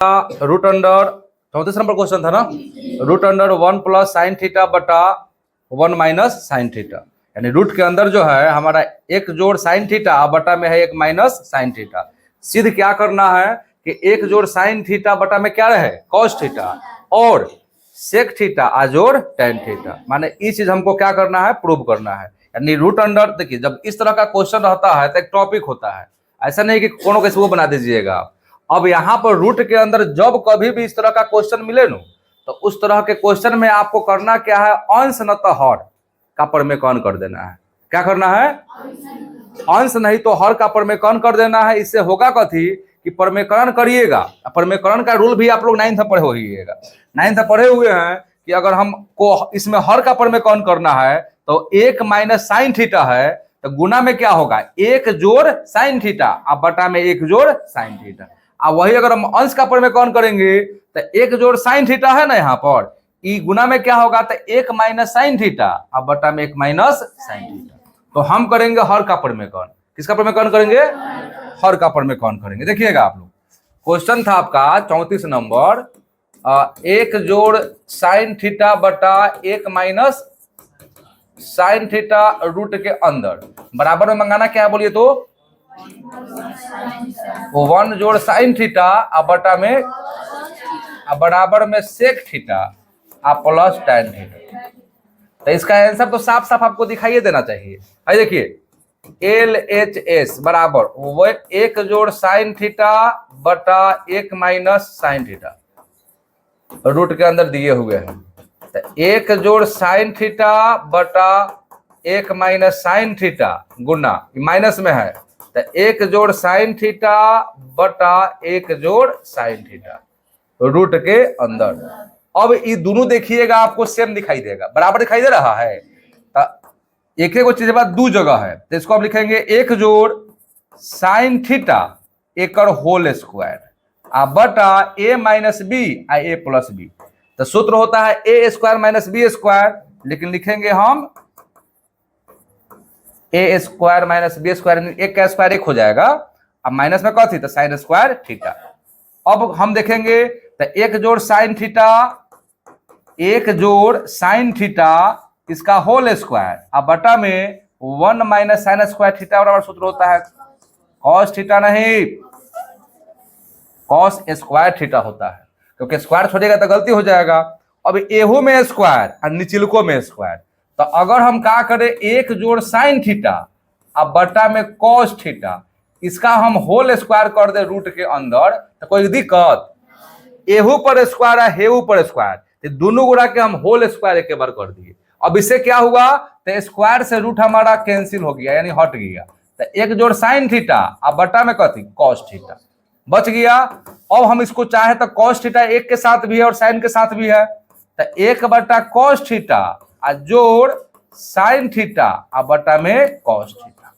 Root under 34 number question था ना, root under 1 plus sine theta बटा 1 माइनस साइन थीटा, यानी रूट के अंदर जो है हमारा एक जोड़ साइन थीटा बटा में है एक माइनस साइन थीटा। सिद्ध क्या करना है कि एक जोड़ साइन थीटा बटा में क्या रहे कॉस थीटा और सेक थीटा आजोड़ टेन थीटा, माने ये चीज हमको क्या करना है प्रूव करना है। यानी रूट अंडर देखिए जब इस तरह का क्वेश्चन रहता है तो एक टॉपिक होता है, ऐसा नहीं कि कोनो कैसे वो बना दीजिएगा आप। अब यहाँ पर रूट के अंदर जब कभी भी इस तरह का क्वेश्चन मिले नो तो उस तरह के क्वेश्चन में आपको करना क्या है, अंश न तो हर का परमेकन कर देना है। क्या करना है, अंश नहीं तो हर का परमेकन कर देना है। इससे होगा कथी कि परमेकरण करिएगा, परमेकरण का रूल भी आप लोग 9th पढ़े होइएगा, 9th पढ़े हुए हैं कि अगर हमको इसमें हर का परमेकन करना है तो एक माइनस साइन थीटा है तो गुना में क्या होगा एक जोड़ साइन थीटा अब बटा में एक जोड़ साइन थीटा। अब वही अगर हम अंश का परमेकन करेंगे तो एक जोड़ साइन थीटा है ना यहाँ पर, ई गुना में क्या होगा तो एक माइनस साइन थीटा अब बटा में एक माइनस साइन थीटा। तो हम करेंगे हर का परमेकन, किसका परमेकन करेंगे, हर का परमेकन करेंगे। देखिएगा आप लोग क्वेश्चन था आपका 34 नंबर, एक जोड़ साइन थीटा बटा एक माइनस साइन थीटा रूट के अंदर बराबर में मंगाना क्या है बोलिए तो 1 जोड़ साइन थीटा अब बटा में बराबर में सेक थीटा अब प्लस टेन थीटा। तो इसका आंसर तो साफ साफ आपको दिखाई देना चाहिए। है देखिए LHS बराबर वो एक जोड़ साइन थीटा बटा एक माइनस साइन थीटा रूट के अंदर दिए हुए हैं। तो एक जोड़ साइन थीटा बटा एक माइनस साइन थीटा गुना माइनस में है तो एक जोड़ साइन थीटा बटा एक जोड़ साइन थीटा रूट के अंदर। अब ये दोनों देखिएगा आपको सेम दिखाई देगा, बराबर दिखाई दे रहा है। तो एक एक चीज बाद दो जगह है तो इसको आप लिखेंगे एक जोड़ साइन थीटा एक होल स्क्वायर अब बटा a minus B A plus B. तो सूत्र होता है A square minus B square, लेकिन लिखेंगे हम A square minus B square, एक का स्क्वायर एक हो जाएगा अब माइनस में कथी तो साइन स्क्वायर थीटा। अब हम देखेंगे तो एक जोड़ साइन थीटा एक जोड़ साइन थीटा इसका होल स्क्वायर अब बटा में 1 माइनस साइन स्क्वायर थीटा बराबर सूत्र होता है कॉस थीटा नहीं कॉस स्क्वायर थीटा होता है, क्योंकि स्क्वायर छोड़ेगा तो गलती हो जाएगा। अब एहू में स्क्वायर और निचलको में स्क्वायर, तो अगर हम क्या करें एक जोड़ साइन थीटा अब बटा में कॉस थीटा इसका हम होल स्क्वायर कर दे रूट के अंदर तो कोई दिक्कत, एहू पर स्क्वायर है हेहू पर स्क्वायर दोनों गुणा के हम होल स्क्वायर एक बार कर दिए। अब इससे क्या हुआ तो स्क्वायर से रूट हमारा कैंसिल हो गया यानी हट गया। तो एक जोड़ साइन थीटा अब बटा में कथी कॉस थीटा बच गया। अब हम इसको चाहे तो कॉस थीटा एक के साथ भी है और साइन के साथ भी है तो एक बटा कॉस थीटा जोड़ साइन थीटा अब बटा में कॉस थीटा।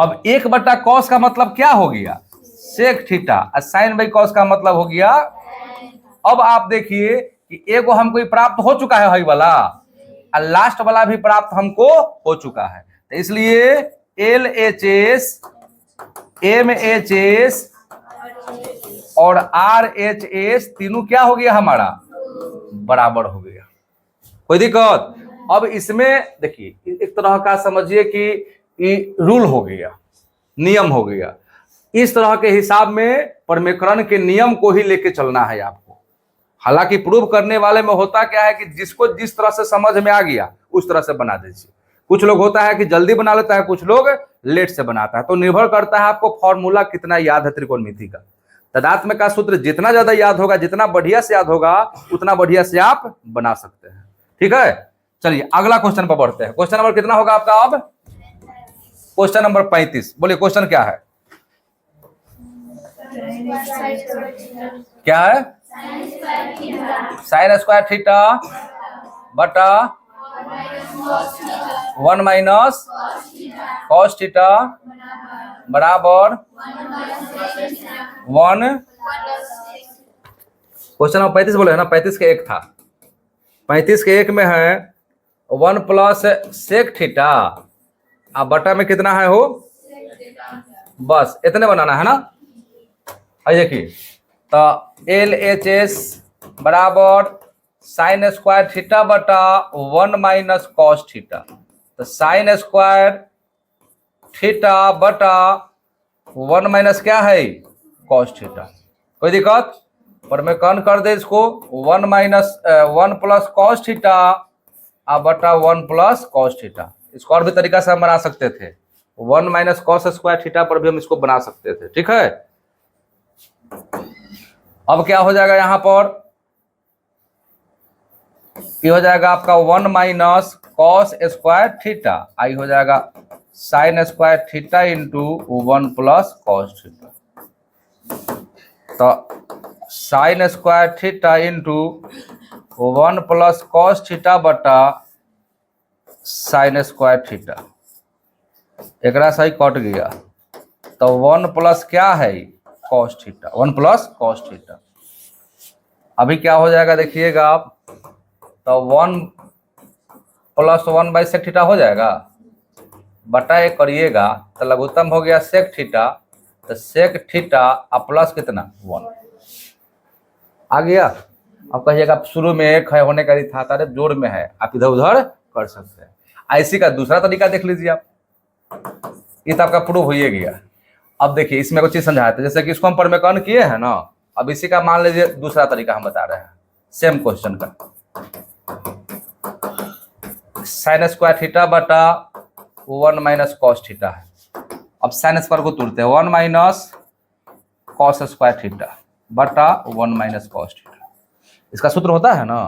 अब एक बटा कॉस का मतलब क्या हो गया सेक थीटा और साइन बाई कॉस का मतलब हो गया। अब आप देखिए कि एगो हमको प्राप्त हो चुका है वाला और लास्ट वाला भी प्राप्त हमको हो चुका है, तो इसलिए LHS MHS और RHS तीनों क्या हो गया हमारा बराबर हो गया, कोई दिक्कत। अब इसमें देखिए एक तरह का समझिए कि रूल हो गया नियम हो गया, इस तरह के हिसाब में परमेकरण के नियम को ही लेके चलना है आपको। हालांकि प्रूव करने वाले में होता क्या है कि जिसको जिस तरह से समझ में आ गया उस तरह से बना दीजिए। कुछ लोग होता है कि जल्दी बना लेता है, कुछ लोग लेट से बनाता है, तो निर्भर करता है आपको फॉर्मूला कितना याद है त्रिकोणमिति का। तदात्म्य का सूत्र जितना ज्यादा याद होगा जितना बढ़िया से याद होगा उतना बढ़िया से आप बना सकते हैं। ठीक है, चलिए अगला क्वेश्चन पर बढ़ते हैं। क्वेश्चन नंबर कितना होगा आपका अब क्वेश्चन नंबर 35। बोलिए क्वेश्चन क्या है, क्या है साइन स्क्वायर थीटा बटा 1 माइनस कॉस थीटा बराबर 1। क्वेश्चन नंबर 35 बोले है ना, 35 के एक था, 35 के एक में है 1 प्लस सेक थीटा अब बटा में कितना है हो, बस इतने बनाना है ना। देखिए तो LHS बराबर साइन स्क्वायर थीटा बटा 1 माइनस कॉस थीटा। तो साइन स्क्वायर थीटा बटा 1 माइनस क्या है कॉस थीटा। कोई दिक्कत? और मैं कौन कर दे इसको 1 प्लस कॉस थीटा बटा 1 प्लस कॉस थीटा। इसको और भी तरीका से हम बना सकते थे, 1 माइनस कॉस स्क्वायर थीटा पर भी हम इसको बना सकते थे। ठीक है, अब क्या हो जाएगा यहाँ पर, ये हो जाएगा आपका 1 माइनस कॉस स्क्वायर थीटा, आई हो जाएगा sine square theta into 1 plus cos theta. तो sine square theta into 1 plus cos theta बटा साइन स्क्वायर थीटा, एक सही कट गया। तो 1 प्लस क्या है cos theta, 1 plus cos theta. अभी क्या हो जाएगा देखिएगा आप, तो 1 प्लस 1 बाई सेक थीटा हो जाएगा, बटा एक करिएगा तो लघुत्तम हो गया सेक थीटा। तो सेक थीटा अब प्लस कितना 1 आ गया। अब कहिएगा शुरू में एक है होने का ही था, तारे जोड़ में है, आप इधर उधर कर सकते हैं। ऐसी का दूसरा तरीका देख लीजिए आप, ये तो आपका प्रूव हो ही गया। अब देखिए इसमें कुछ चीज समझाते, जैसे कि इसको हम परमेकन किए हैं ना, अब इसी का मान लीजिए दूसरा तरीका हम बता रहे हैं सेम क्वेश्चन का। साइन स्क्वायर थीटा बटा 1 माइनस कॉस थीटा है। अब साइन स्क्वायर को तोड़ते हैं, 1 माइनस कॉस स्क्वायर थीटा बटा 1 माइनस कॉस थीटा, इसका सूत्र होता है ना।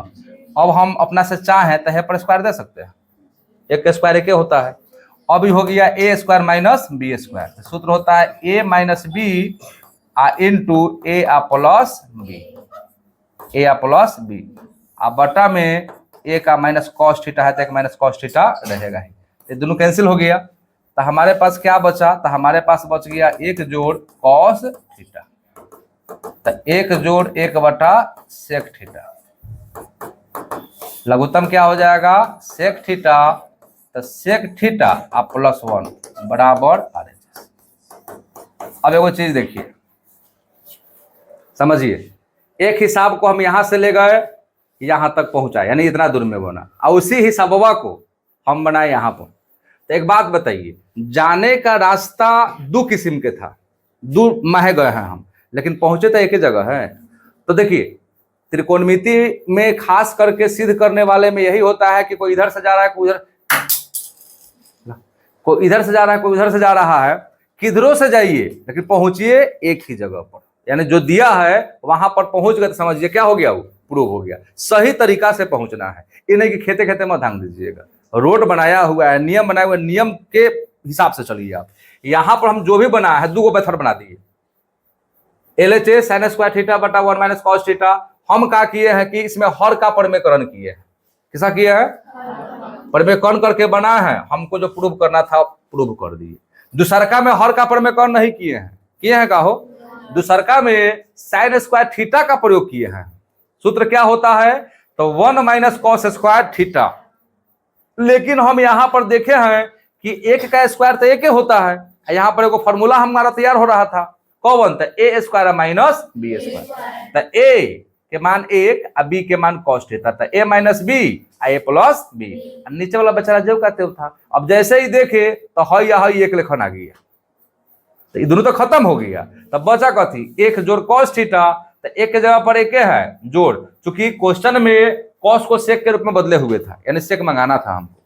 अब हम अपना से चाहें तो है पर स्क्वायर दे सकते हैं, एक का स्क्वायर एक होता है। अभी हो गया ए स्क्वायर माइनस बी स्क्वायर, सूत्र होता है ए minus B into A plus B, A plus B बटा में ए का माइनस कॉस थीटा है तो एक माइनस कॉस थीटा रहेगा ही, ये दोनों कैंसिल हो गया। तो हमारे पास क्या बचा, तो हमारे पास बच गया एक जोड़ कॉस थीटा, तो एक जोड़ एक बटा सेक थीटा। लघुत्तम क्या हो जाएगा सेक थीटा, तो सेक थीटा प्लस 1 बराबर RHS। अब एगो चीज देखिए समझिए, एक हिसाब को हम यहां से ले गए यहां तक पहुंचाए, यानी इतना दूर में बना, और उसी हिसाबवा को हम बनाए यहां पर। तो एक बात बताइए, जाने का रास्ता दो किस्म के था, दो माहे गए हैं हम, लेकिन पहुंचे तो एक ही जगह है। तो देखिए त्रिकोणमिति में खास करके सिद्ध करने वाले में यही होता है कि कोई इधर से जा रहा है, कोई इधर से जा रहा है, कोई उधर से जा रहा है, किधरों से जाइए लेकिन पहुंचिए एक ही जगह पर, यानी जो दिया है वहां पर पहुंच गए तो समझिए क्या हो गया, वो प्रूव हो गया। सही तरीका से पहुंचना है, ये नहीं कि खेते खेते मत ध्यान दीजिएगा। रोड बनाया हुआ है, नियम बनाए हुए, नियम के हिसाब से चलिए आप। यहां पर हम जो भी बनाया है दो मेथड बना दिए, LHS साइन स्क्वायर थीटा बटा 1 माइनस कॉस थीटा। हम क्या किए हैं कि इसमें हर का परमेकरण किए हैं। किसा किया है, परमेकरण करके बना है, हमको जो प्रूव करना था प्रूव कर दिए। दूसरका में हर का परमेकरण नहीं किए हैं, किए हैं का हो, दूसरका में साइन स्क्वायर थीटा का प्रयोग किए हैं। सूत्र क्या होता है, तो 1 माइनस कॉस स्क्वायर थीटा। लेकिन हम यहां पर देखे हैं कि एक का स्क्वायर तो एक ही होता है, यहां पर एक फॉर्मूला हमारा तैयार हो रहा था, कौन था, ए स्क्वायर माइनस बी स्क्वायर। तो ए के मान एक, बी के मान कॉस थीटा था, ए minus B A plus B. नीचे वाला बेचारा जो कहते था, अब जैसे ही देखे तो हई या हई एक लेखन आ गया, तो ये दोनों तो खत्म हो गया। तब बचा कथी, एक जोड़ कॉस थीटा, तो एक के जगह पर एक है जोड़, चूंकि क्वेश्चन में कॉस को सेक के रूप में बदले हुए था, यानी सेक मंगाना था हमको,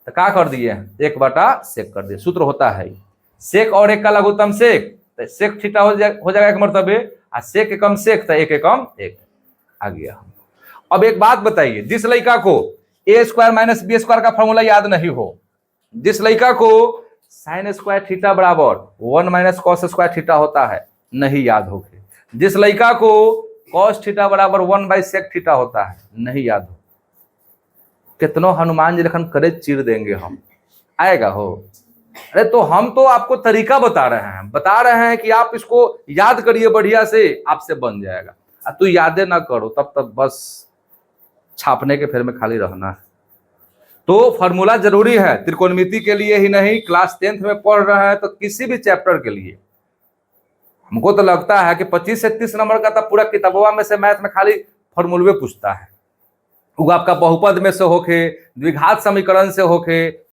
तो क्या कर दिए, एक बटा सेक कर दिए। सूत्र होता है सेक और एक का लघुत्तम सेक, तो सेक थीटा हो जाएगा एक मर्तबे, और सेक एकम सेक तो एक एकम एक आ गया। अब एक बात बताइए, जिस लड़का को ए स्क्वायर माइनस बी स्क्वायर का फॉर्मूला याद नहीं हो, जिस लड़का को साइन स्क्वायर थीटा बराबर 1 माइनस कॉस स्क्वायर थीटा होता है नहीं याद हो, जिस लड़का को कॉस थीटा बराबर 1 बाई सेक थीटा होता है नहीं याद हो, कितनो हनुमान जी लखन करे चीर देंगे हम, आएगा हो। अरे तो हम तो आपको तरीका बता रहे हैं कि आप इसको याद करिए बढ़िया से, आपसे बन जाएगा। तू यादें ना करो तब तक बस छापने के फेर में खाली रहना है। तो फॉर्मूला जरूरी है, त्रिकोणमिति के लिए ही नहीं, क्लास 10th में पढ़ रहे हैं तो किसी भी चैप्टर के लिए हमको तो लगता है कि 25 से 30 नंबर का तो पूरा किताबवा में से मैथ में खाली फॉर्मूलवे पूछता है। वो आपका बहुपद में से होके, द्विघात समीकरण से होके,